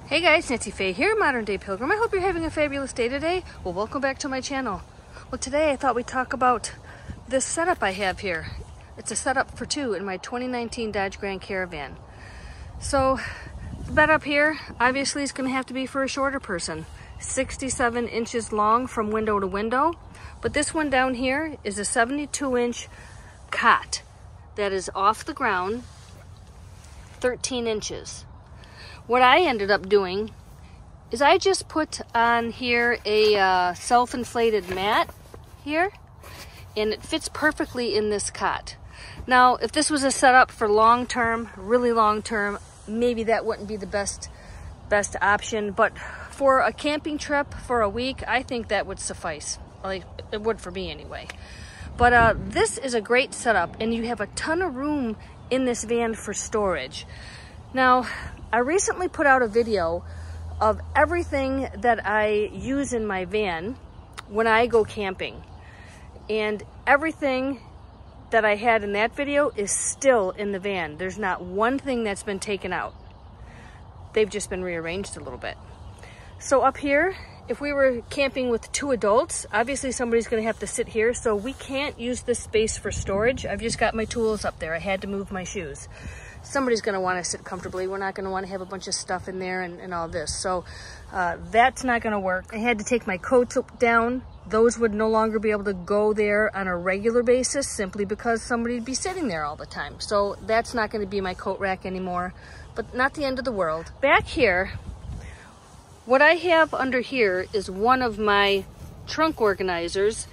Hey guys, Nancy Faye here, Modern Day Pilgrim. I hope you're having a fabulous day today. Well, welcome back to my channel. Well, today I thought we'd talk about this setup I have here. It's a setup for two in my 2019 Dodge Grand Caravan. So, the bed up here obviously is going to have to be for a shorter person. 67 inches long from window to window. But this one down here is a 72-inch cot that is off the ground, 13 inches. What I ended up doing is I just put on here a self-inflated mat here, and it fits perfectly in this cot. Now, if this was a setup for long-term, really long-term, maybe that wouldn't be the best option, but for a camping trip for a week, I think that would suffice. Like, it would for me anyway. But this is a great setup, and you have a ton of room in this van for storage. Now, I recently put out a video of everything that I use in my van when I go camping. And everything that I had in that video is still in the van. There's not one thing that's been taken out. They've just been rearranged a little bit. So up here, if we were camping with two adults, obviously somebody's gonna have to sit here, so we can't use this space for storage. I've just got my tools up there. I had to move my shoes. Somebody's going to want to sit comfortably. We're not going to want to have a bunch of stuff in there and all this. So that's not going to work. I had to take my coats down. Those would no longer be able to go there on a regular basis simply because somebody'd be sitting there all the time. So that's not going to be my coat rack anymore, but not the end of the world. Back here, what I have under here is one of my trunk organizers.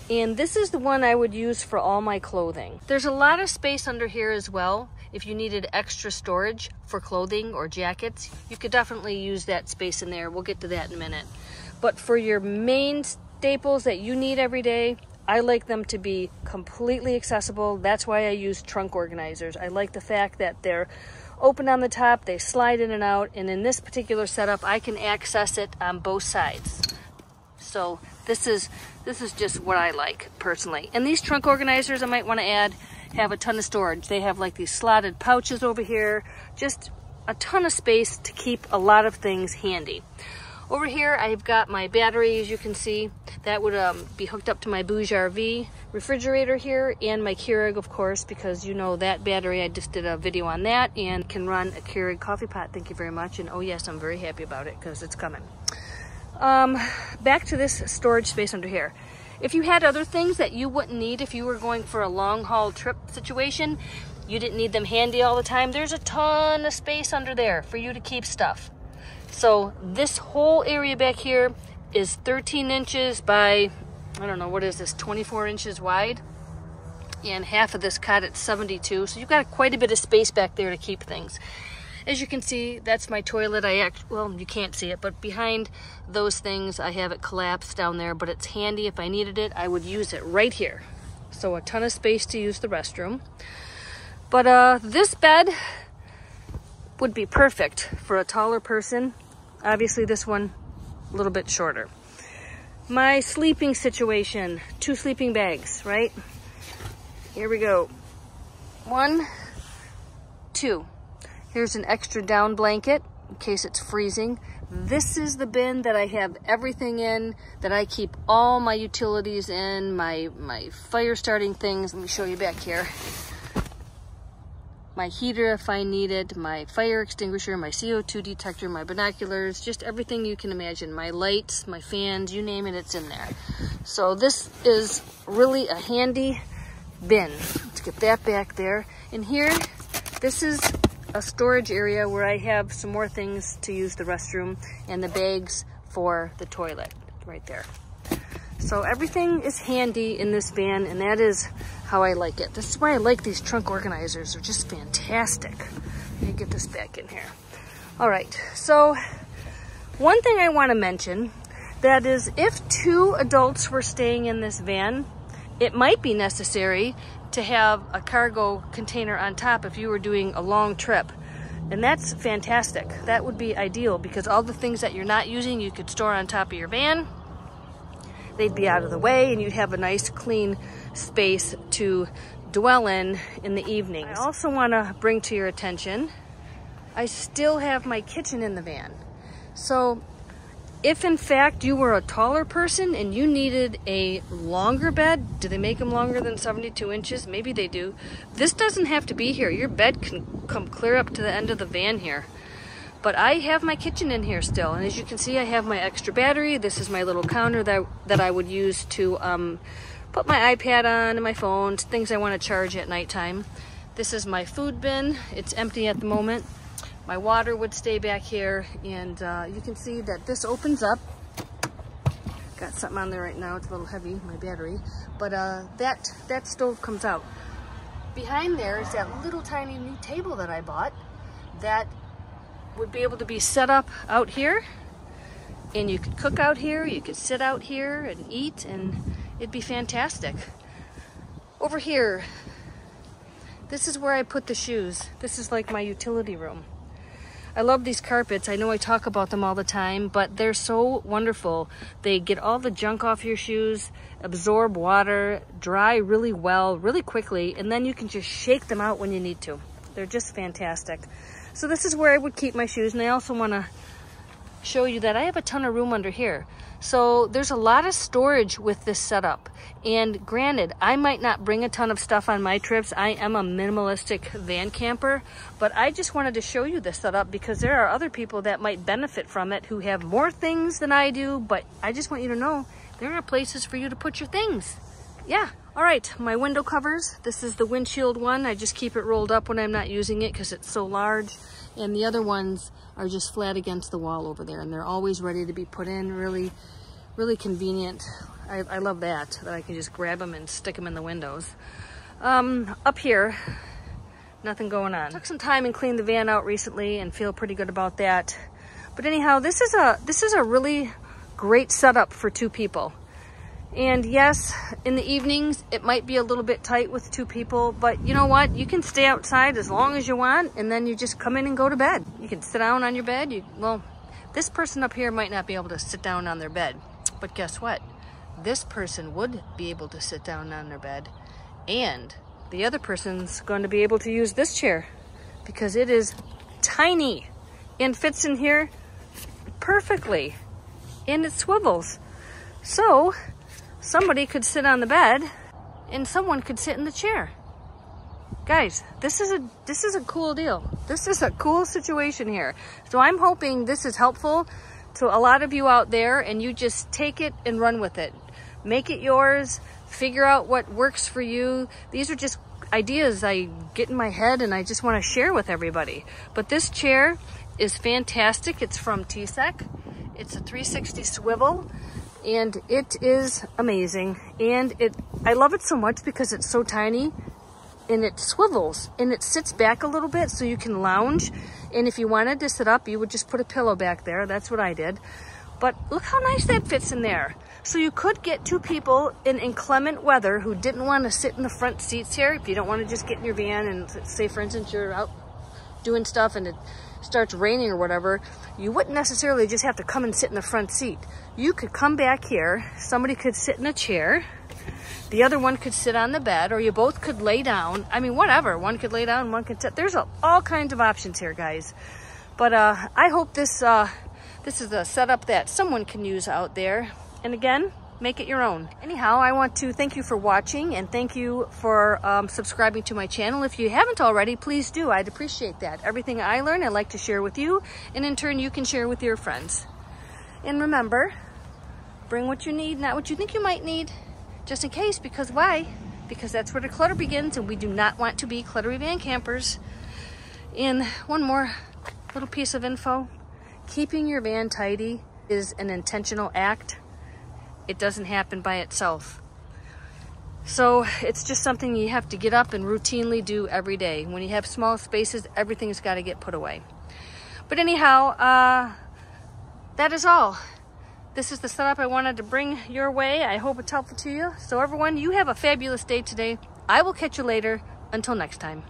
And this is the one I would use for all my clothing. There's a lot of space under here as well. If you needed extra storage for clothing or jackets, you could definitely use that space in there. We'll get to that in a minute. But for your main staples that you need every day, I like them to be completely accessible. That's why I use trunk organizers. I like the fact that they're open on the top, they slide in and out, and in this particular setup, I can access it on both sides. So this is just what I like personally. And these trunk organizers, I might want to add, have a ton of storage. They have like these slotted pouches over here, just a ton of space to keep a lot of things handy. Over here, I've got my battery, as you can see. That would be hooked up to my Bouge RV refrigerator here, and my Keurig, of course, because you know that battery, I just did a video on that, and can run a Keurig coffee pot. Thank you very much. And oh yes, I'm very happy about it because it's coming. Back to this storage space under here. If you had other things that you wouldn't need if you were going for a long haul trip situation, you didn't need them handy all the time, there's a ton of space under there for you to keep stuff. So this whole area back here is 13 inches by, I don't know, what is this, 24 inches wide? And half of this cot at 72, so you've got quite a bit of space back there to keep things. As you can see, that's my toilet. Well, you can't see it, but behind those things, I have it collapsed down there, but it's handy. If I needed it, I would use it right here. So a ton of space to use the restroom. But this bed would be perfect for a taller person. Obviously, this one a little bit shorter. My sleeping situation, 2 sleeping bags, right? Here we go. 1, 2. Here's an extra down blanket in case it's freezing. This is the bin that I have everything in, that I keep all my utilities in, my fire starting things. Let me show you back here. My heater if I need it, my fire extinguisher, my CO2 detector, my binoculars, just everything you can imagine. My lights, my fans, you name it, it's in there. So this is really a handy bin. Let's get that back there. And here, this is a storage area where I have some more things to use the restroom and the bags for the toilet right there. So everything is handy in this van, and that is how I like it. This is why I like these trunk organizers. They're just fantastic. Let me get this back in here. All right, so one thing I want to mention, that is if 2 adults were staying in this van, it might be necessary to have a cargo container on top if you were doing a long trip. And that's fantastic. That would be ideal because all the things that you're not using, you could store on top of your van. They'd be out of the way and you'd have a nice clean space to dwell in the evenings. I also want to bring to your attention I still have my kitchen in the van. So if in fact you were a taller person and you needed a longer bed, do they make them longer than 72 inches? Maybe they do. This doesn't have to be here. Your bed can come clear up to the end of the van here. But I have my kitchen in here still. And as you can see, I have my extra battery. This is my little counter that I would use to put my iPad on and my phone, things I want to charge at nighttime. This is my food bin. It's empty at the moment. My water would stay back here, and you can see that this opens up. Got something on there right now. It's a little heavy, my battery. But that stove comes out. Behind there is that little tiny new table that I bought that would be able to be set up out here. And you could cook out here, you could sit out here and eat, and it'd be fantastic. Over here, this is where I put the shoes. This is like my utility room. I love these carpets. I know I talk about them all the time, but they're so wonderful. They get all the junk off your shoes, absorb water, dry really well, really quickly, and then you can just shake them out when you need to. They're just fantastic. So this is where I would keep my shoes, and I also want to show you that I have a ton of room under here. So there's a lot of storage with this setup. And granted, I might not bring a ton of stuff on my trips. I am a minimalistic van camper, but I just wanted to show you this setup because there are other people that might benefit from it who have more things than I do, but I just want you to know there are places for you to put your things. Yeah. All right, my window covers. This is the windshield one. I just keep it rolled up when I'm not using it because it's so large. And the other ones are just flat against the wall over there, and they're always ready to be put in. Really, really convenient. I love that I can just grab them and stick them in the windows. Up here, nothing going on. Took some time and cleaned the van out recently and feel pretty good about that. But anyhow, this is a really great setup for two people. And yes, in the evenings, it might be a little bit tight with two people, but you know what? You can stay outside as long as you want, and then you just come in and go to bed. You can sit down on your bed. Well, this person up here might not be able to sit down on their bed, but guess what? This person would be able to sit down on their bed, and the other person's going to be able to use this chair because it is tiny and fits in here perfectly, and it swivels. So somebody could sit on the bed and someone could sit in the chair. Guys, this is a cool deal. This is a cool situation here. So I'm hoping this is helpful to a lot of you out there, and you just take it and run with it. Make it yours. Figure out what works for you. These are just ideas I get in my head and I just want to share with everybody. But this chair is fantastic. It's from TSEC. It's a 360 swivel. And it is amazing. And I love it so much because it's so tiny and it swivels and it sits back a little bit so you can lounge. And if you wanted to sit up, you would just put a pillow back there. That's what I did. But look how nice that fits in there. So you could get two people in inclement weather who didn't want to sit in the front seats here. If you don't want to just get in your van and say, for instance, you're out doing stuff and it starts raining or whatever, you wouldn't necessarily just have to come and sit in the front seat. You could come back here, somebody could sit in a chair, the other one could sit on the bed, or you both could lay down. I mean, whatever. One could lay down, one could sit. There's all kinds of options here, guys. But I hope this is a setup that someone can use out there. And again, make it your own. Anyhow, I want to thank you for watching and thank you for subscribing to my channel. If you haven't already, please do. I'd appreciate that. Everything I learn, I like to share with you, and in turn, you can share with your friends. And remember, bring what you need, not what you think you might need, just in case, because why? Because that's where the clutter begins, and we do not want to be cluttery van campers. And one more little piece of info. Keeping your van tidy is an intentional act. It doesn't happen by itself. So it's just something you have to get up and routinely do every day. When you have small spaces, everything's got to get put away. But anyhow, that is all. This is the setup I wanted to bring your way. I hope it's helpful to you. So everyone, you have a fabulous day today. I will catch you later. Until next time.